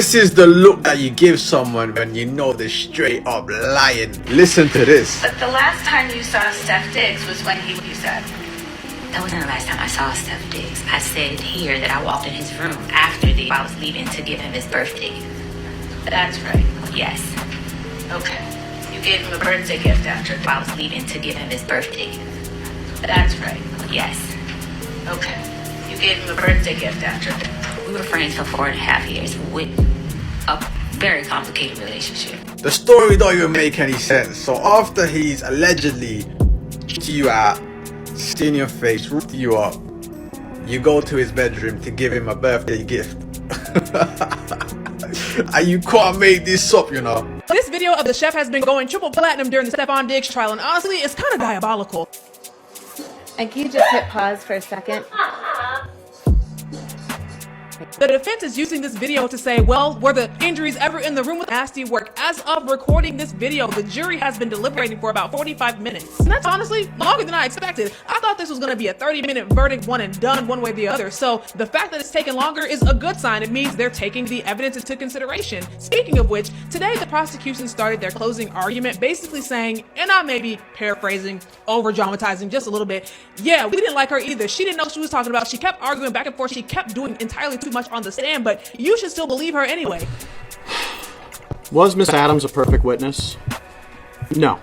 This is the look that you give someone when you know they're straight up lying. Listen to this. But the last time you saw Steph Diggs was when you said. That wasn't the last time I saw Steph Diggs. I said here that I walked in his room after I was leaving to give him his birthday. That's right. Yes. Okay. You gave him a birthday gift after I was leaving to give him his birthday. That's right. Yes. Okay. You gave him a birthday gift after. We were friends for 4.5 years with a very complicated relationship. The story don't even make any sense. So after he's allegedly to you out, seen your face, roofed you up, you go to his bedroom to give him a birthday gift. And you can't make this up, you know. This video of the chef has been going triple platinum during the Stefon Diggs trial, and honestly, it's kind of diabolical. And can you just hit pause for a second? The defense is using this video to say, well, were the injuries ever in the room with nasty work? As of recording this video, the jury has been deliberating for about 45 minutes. And that's honestly longer than I expected. I thought this was going to be a 30-minute verdict, one and done, one way or the other. So the fact that it's taken longer is a good sign. It means they're taking the evidence into consideration. Speaking of which, today the prosecution started their closing argument basically saying, and I may be paraphrasing, over-dramatizing just a little bit, yeah, we didn't like her either. She didn't know what she was talking about. She kept arguing back and forth. She kept doing entirely too much on the stand, but you should still believe her anyway. Was Miss Adams a perfect witness? No.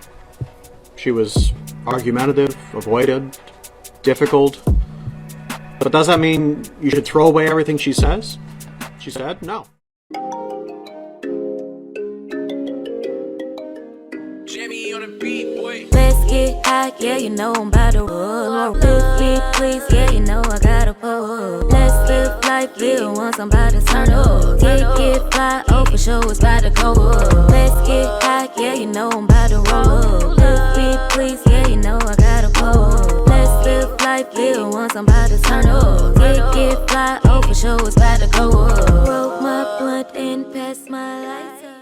She was argumentative, avoided, difficult. But does that mean you should throw away everything she says? She said no. Jimmy on the beat, boy. Let's get high, yeah, you know I'm about to roll. Let's get please, yeah, you know I gotta pull. Let's live life, live once, I'm about to turn up. Get fly, oh for sure, it's about to go up. Let's get high, yeah, you know I'm about to roll. Let's get please, yeah, you know I gotta pull. Let's live life, live once, I'm about to turn up. Get fly, oh for sure, it's about to go up. Roll my blunt and pass my lighter.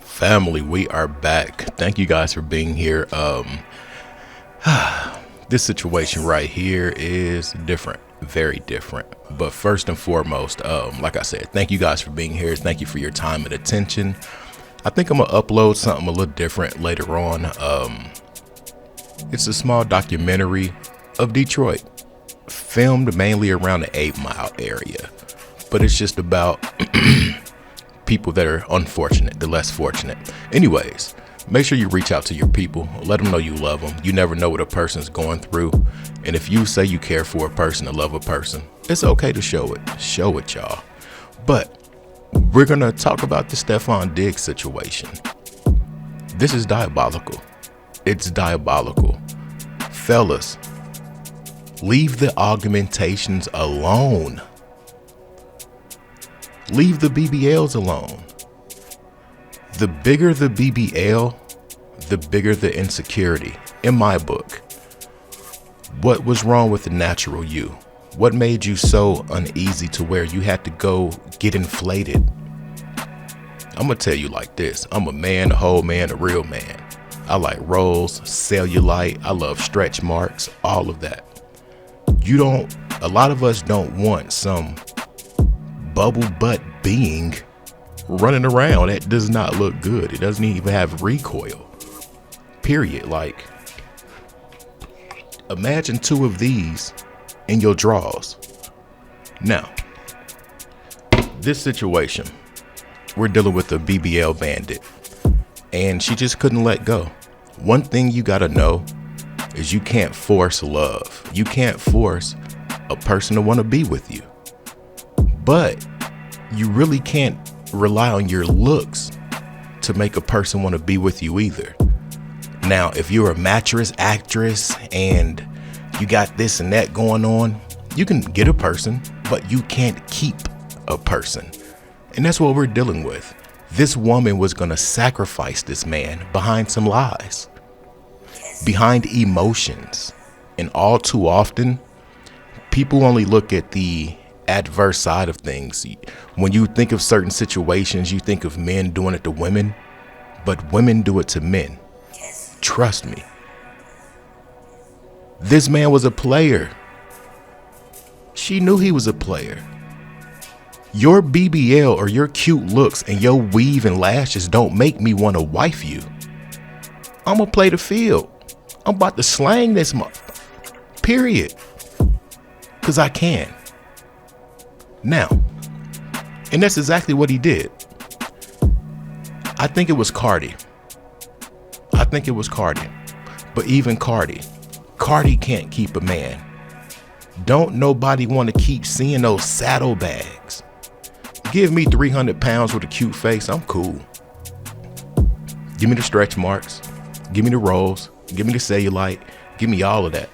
Family, we are back. Thank you guys for being here. This situation right here is different, very different. But first and foremost, like I said, thank you guys for being here. Thank you for your time and attention. I think I'm gonna upload something a little different later on. It's a small documentary of Detroit, filmed mainly around the 8 Mile area, but it's just about people that are unfortunate, the less fortunate. Anyways, make sure you reach out to your people. Let them know you love them. You never know what a person's going through. And if you say you care for a person and love a person, it's okay to show it. Show it, y'all. But we're going to talk about the Stefon Diggs situation. This is diabolical. It's diabolical. Fellas, leave the augmentations alone. Leave the BBLs alone. The bigger the BBL, the bigger the insecurity, in my book. What was wrong with the natural you? What made you so uneasy to where you had to go get inflated? I'm gonna tell you like this. I'm a man, a whole man, a real man. I like rolls, cellulite, I love stretch marks, all of that. A lot of us don't want some bubble butt being running around. That does not look good. It doesn't even have recoil, period. Like, imagine 2 of these in your drawers. Now, this situation, we're dealing with a BBL bandit, and she just couldn't let go. One thing you gotta know is you can't force love. You can't force a person to want to be with you. But you really can't rely on your looks to make a person want to be with you either. Now, if you're a mattress actress and you got this and that going on, you can get a person, but you can't keep a person. And that's what we're dealing with. This woman was going to sacrifice this man behind some lies, behind emotions. And all too often, people only look at the adverse side of things. When you think of certain situations, you think of men doing it to women, but women do it to men. Trust me. This man was a player. She knew he was a player. Your BBL or your cute looks and your weave and lashes don't make me want to wife you. I'm gonna play the field. I'm about to slang this period. Cause I can. Now, and that's exactly what he did. I think it was Cardi. But even Cardi can't keep a man. Don't nobody want to keep seeing those saddlebags. Give me 300 pounds with a cute face, I'm cool. Give me the stretch marks. Give me the rolls. Give me the cellulite. Give me all of that.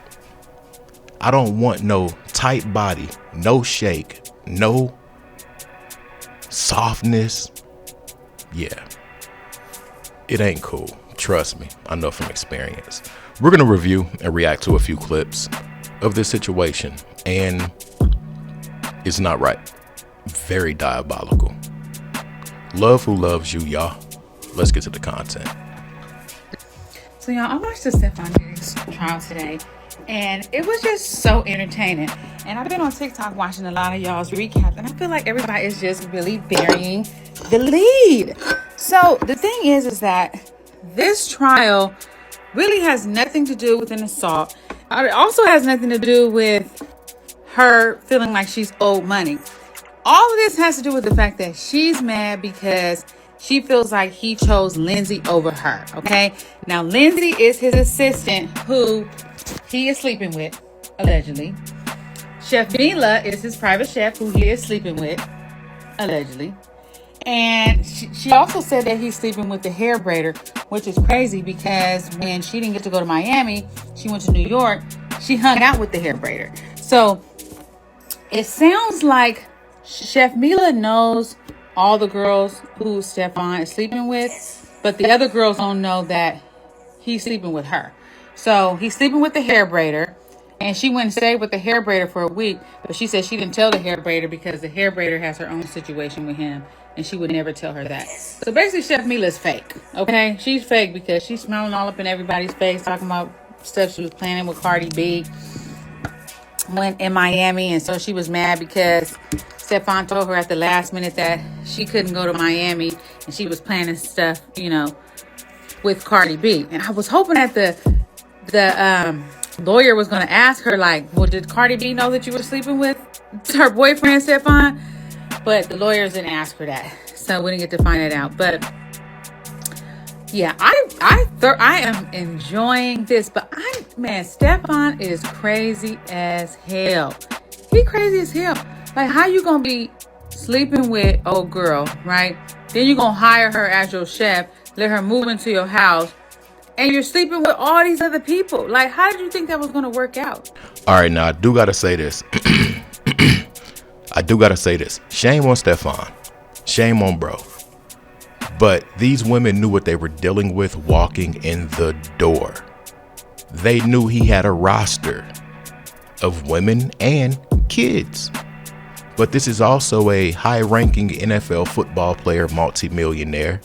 I don't want no tight body, no shake, no softness. Yeah, it ain't cool. Trust me, I know from experience. We're going to review and react to a few clips of this situation, and it's not right. Very diabolical. Love who loves you, y'all. Let's get to the content. So y'all, I watched the Stefon Diggs trial today, and it was just so entertaining. And I've been on TikTok watching a lot of y'all's recaps, and I feel like everybody is just really burying the lead. So the thing is that this trial really has nothing to do with an assault. It also has nothing to do with her feeling like she's owed money. All of this has to do with the fact that she's mad because she feels like he chose Lindsay over her, okay? Now, Lindsay is his assistant who he is sleeping with, allegedly. Chef Mila is his private chef who he is sleeping with, allegedly. And she also said that he's sleeping with the hair braider, which is crazy because when she didn't get to go to Miami, she went to New York, she hung out with the hair braider. So it sounds like Chef Mila knows all the girls who Stefon is sleeping with, but the other girls don't know that he's sleeping with her. So he's sleeping with the hair braider, and she went and stayed with the hair braider for a week, but she said she didn't tell the hair braider because the hair braider has her own situation with him, and she would never tell her that. So basically, Chef Mila's fake, okay? She's fake because she's smelling all up in everybody's face, talking about stuff she was planning with Cardi B when in Miami, and so she was mad because Stefon told her at the last minute that she couldn't go to Miami, and she was planning stuff, you know, with Cardi B. And I was hoping that the lawyer was going to ask her, like, well, did Cardi B know that you were sleeping with her boyfriend, Stefon? But the lawyers didn't ask her that, so we didn't get to find it out. But yeah, I am enjoying this, but Stefon is crazy as hell. He crazy as hell. Like, how you gonna be sleeping with old girl, right? Then you gonna hire her as your chef, let her move into your house, and you're sleeping with all these other people. Like, how did you think that was gonna work out? All right, now I do gotta say this. Shame on Stefon. Shame on bro. But these women knew what they were dealing with walking in the door. They knew he had a roster of women and kids. But this is also a high-ranking NFL football player, multi-millionaire,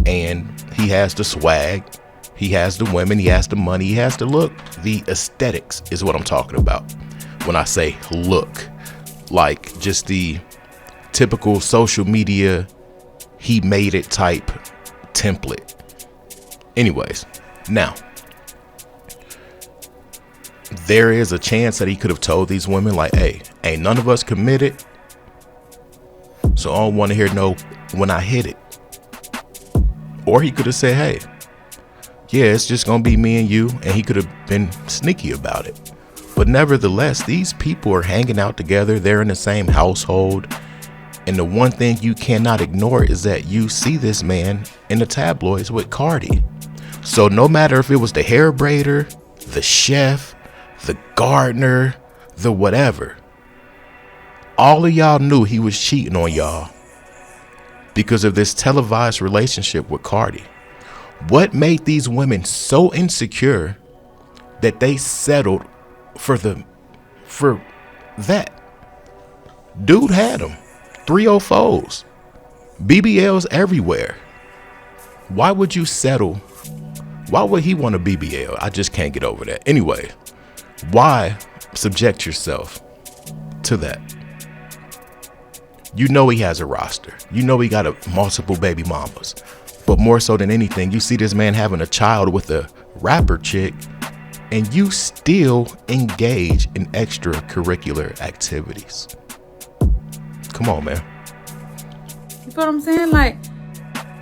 and he has the swag, he has the women, he has the money, he has the look. The aesthetics is what I'm talking about when I say look. Like just the typical social media, he made it type template. Anyways, now, there is a chance that he could have told these women, like, hey, ain't none of us committed, so I don't want to hear no when I hit it. Or he could have said, hey, yeah, it's just gonna be me and you, and he could have been sneaky about it. But nevertheless, these people are hanging out together, they're in the same household, and the one thing you cannot ignore is that you see this man in the tabloids with Cardi. So no matter if it was the hair braider, the chef, the gardener, the whatever, all of y'all knew he was cheating on y'all because of this televised relationship with Cardi. What made these women so insecure that they settled for that? Dude had them. 304s. BBLs everywhere. Why would you settle? Why would he want a BBL? I just can't get over that. Anyway, why subject yourself to that? You know he has a roster. You know he got multiple baby mamas. But more so than anything, you see this man having a child with a rapper chick, and you still engage in extracurricular activities. Come on, man. You feel what I'm saying? Like,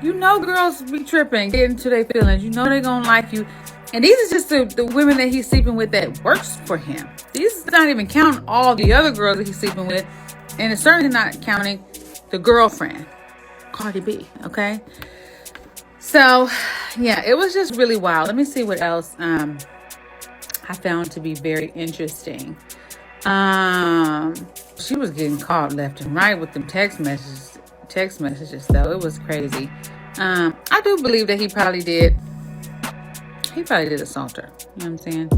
you know girls be tripping, getting to their feelings. You know they gonna like you. And these are just the women that he's sleeping with that works for him. These is not even counting all the other girls that he's sleeping with. And it's certainly not counting the girlfriend, Cardi B, okay? So, yeah, it was just really wild. Let me see what else I found to be very interesting. She was getting caught left and right with them text messages, though. It was crazy. I do believe that he probably did assault her. You know what I'm saying?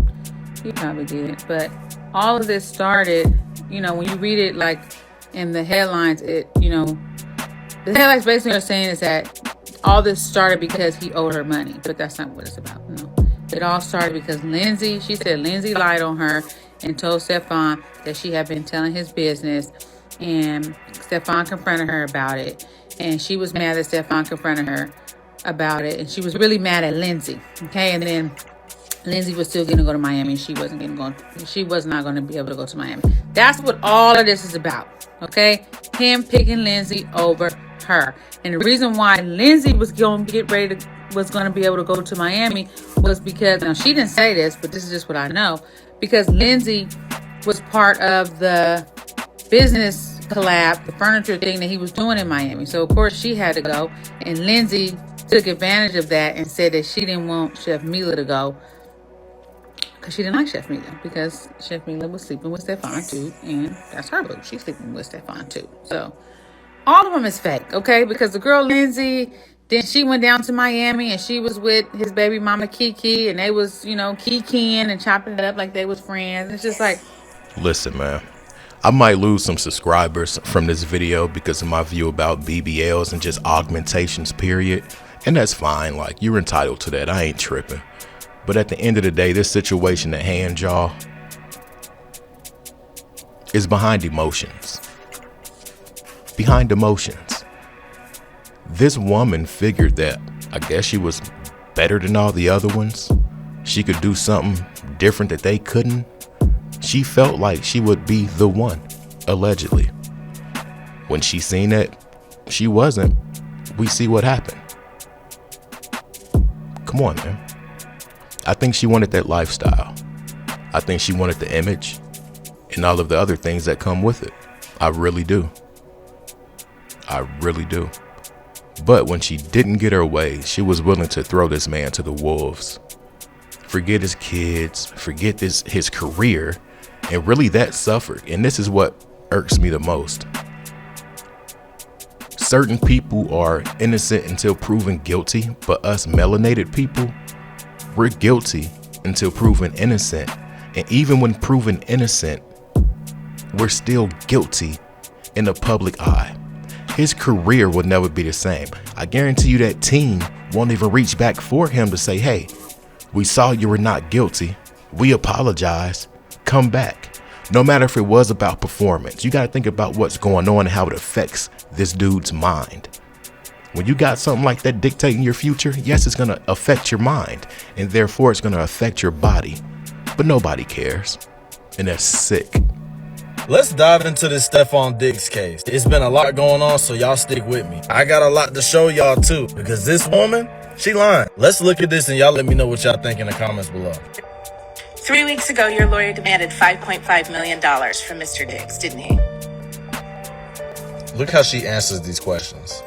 He probably did. But all of this started, when you read it like in the headlines, the headlines basically are saying is that all this started because he owed her money. But that's not what it's about. No. It all started because she said Lindsay lied on her and told Stefon that she had been telling his business. And Stefon confronted her about it. And she was mad that Stefon confronted her about it. And she was really mad at Lindsay. Okay. And then Lindsay was still going to go to Miami. She was not going to be able to go to Miami. That's what all of this is about. Okay. Him picking Lindsay over her. And the reason why Lindsay was going to be able to go to Miami was because, now she didn't say this, but this is just what I know, because Lindsay was part of the business collab, the furniture thing that he was doing in Miami. So of course she had to go, and Lindsay took advantage of that and said that she didn't want Chef Mila to go because she didn't like Chef Mila, because Chef Mila was sleeping with Stefon too, and that's her boo. She's sleeping with Stefon too. So all of them is fake, okay? Because the girl Lindsay, then she went down to Miami and she was with his baby mama Kiki, and they was, kikiing and chopping it up like they was friends. It's just like, listen, man, I might lose some subscribers from this video because of my view about BBLs and just augmentations, period. And that's fine. Like, you're entitled to that. I ain't tripping. But at the end of the day, this situation at hand, y'all, is behind emotions. Behind emotions. This woman figured that, I guess she was better than all the other ones. She could do something different that they couldn't. She felt like she would be the one, allegedly. When she seen it, she wasn't. We see what happened. Come on, man. I think she wanted that lifestyle. I think she wanted the image and all of the other things that come with it. I really do. I really do. But when she didn't get her way, she was willing to throw this man to the wolves. Forget his kids, forget his career, and really that suffered. And this is what irks me the most. Certain people are innocent until proven guilty, but us melanated people, we're guilty until proven innocent. And even when proven innocent, we're still guilty in the public eye. His career will never be the same. I guarantee you that team won't even reach back for him to say, hey, we saw you were not guilty. We apologize. Come back. No matter if it was about performance, you got to think about what's going on and how it affects this dude's mind. When you got something like that dictating your future, yes, it's going to affect your mind, and therefore it's going to affect your body. But nobody cares. And that's sick. Let's dive into this Stefon Diggs case. It's been a lot going on, so y'all stick with me. I got a lot to show y'all too, because this woman, she lying. Let's look at this and y'all let me know what y'all think in the comments below. 3 weeks ago, your lawyer demanded $5.5 million from Mr. Diggs, didn't he? Look how she answers these questions.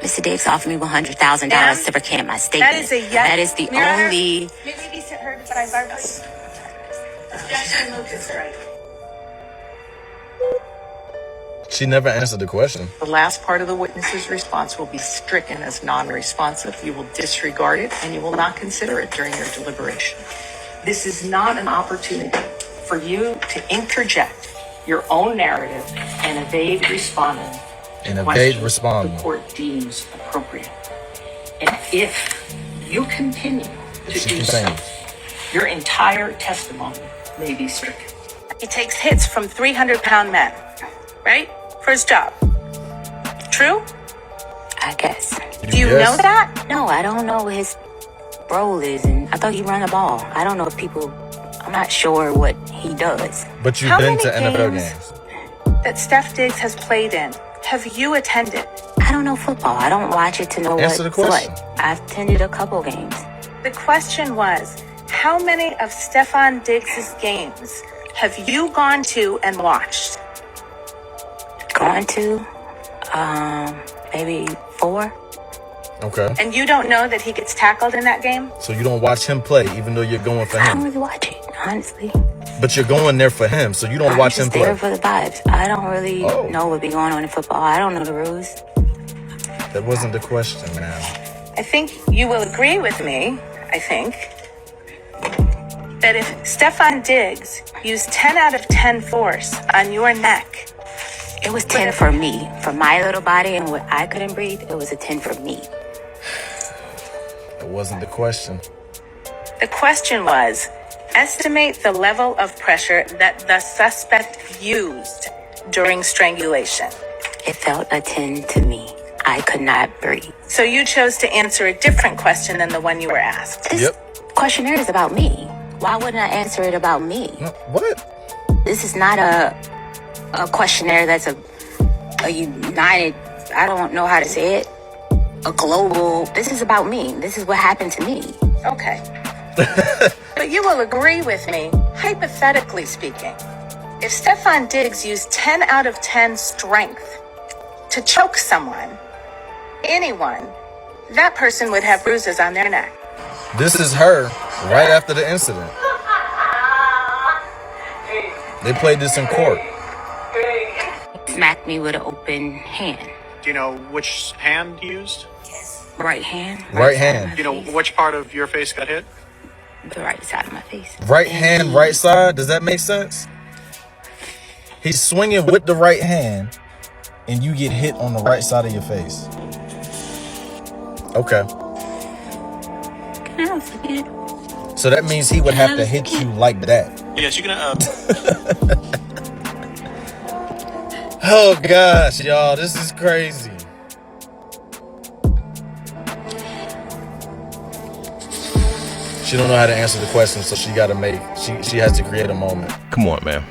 Mr. Diggs offered me $100,000 to recant my statement. That is a yes. That is the only... Maybe he sent her to $5. Objection, Lucas, right? She never answered the question. The last part of the witness's response will be stricken as non-responsive. You will disregard it and you will not consider it during your deliberation. This is not an opportunity for you to interject your own narrative and evade responding. The court deems appropriate. And if you continue to do so, your entire testimony may be stricken. He takes hits from 300-pound men, right? For his job. True? I guess. Do you know that? No, I don't know what his role is, and I thought he ran the ball. I don't know if I'm not sure what he does. But you've How been many to NFL games games. that Steph Diggs has played in have you attended? I don't know football. I don't watch it to know Answer the question. I've attended a couple games. The question was, how many of Stefon Diggs' games have you gone to and watched? Gone to, maybe 4. Okay. And you don't know that he gets tackled in that game? So you don't watch him play, even though you're going for I don't him. really watch it, honestly. But you're going there for him, so you don't watch him I'm just play. there for the vibes. I don't really know what be going on in football. I don't know the rules. That wasn't the question, man. I think you will agree with me, that if Stefon Diggs used 10 out of 10 force on your neck, It was 10 for me. For my little body and what I couldn't breathe, it was a 10 for me. That wasn't the question. the question was, estimate the level of pressure that the suspect used during strangulation. It felt a 10 to me. I could not breathe. So you chose to answer a different question than the one you were asked. This questionnaire is about me. Why wouldn't I answer it about me? What? This is not a questionnaire that's a united, I don't know how to say it, a global, this is about me. This is what happened to me. Okay. But you will agree with me, hypothetically speaking, if Stefon Diggs used 10 out of 10 strength to choke someone, anyone, that person would have bruises on their neck. This is her right after the incident. They played this in court. Smacked me with an open hand. Do you know which hand he used? Right hand. Right hand. Do you know which part of your face got hit? The right side of my face. Right hand, right side. Does that make sense? He's swinging with the right hand, and you get hit on the right side of your face. Okay. Can I also get it? So that means he would have to hit you like that. Yes, you can. Oh gosh, y'all, this is crazy. She don't know how to answer the question, so she has to create a moment. Come on, man.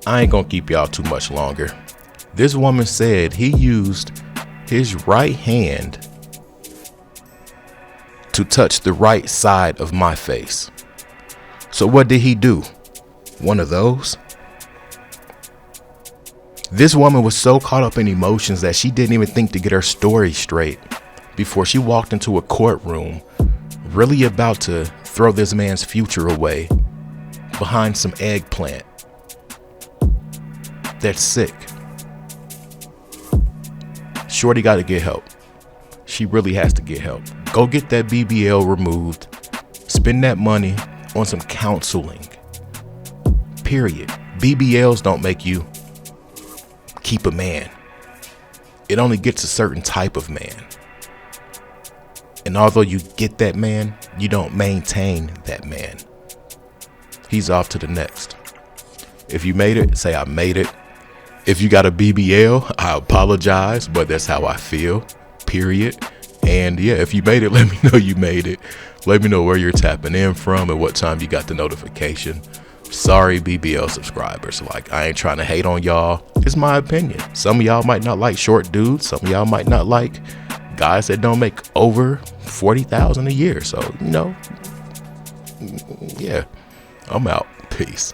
I ain't gonna keep y'all too much longer. This woman said he used his right hand to touch the right side of my face. So what did he do? One of those? This woman was so caught up in emotions that she didn't even think to get her story straight before she walked into a courtroom, really about to throw this man's future away behind some eggplant. That's sick. Shorty got to get help. She really has to get help. Go get that BBL removed. Spend that money on some counseling. Period. BBLs don't make you keep a man. It only gets a certain type of man. And although you get that man, you don't maintain that man. He's off to the next. If you made it, say I made it. If you got a BBL, I apologize, but that's how I feel. Period. And yeah, if you made it, let me know you made it. Let me know where you're tapping in from and what time you got the notification. Sorry, BBL subscribers. Like, I ain't trying to hate on y'all. It's my opinion. Some of y'all might not like short dudes. Some of y'all might not like guys that don't make over $40,000 a year. So, you know, yeah, I'm out. Peace.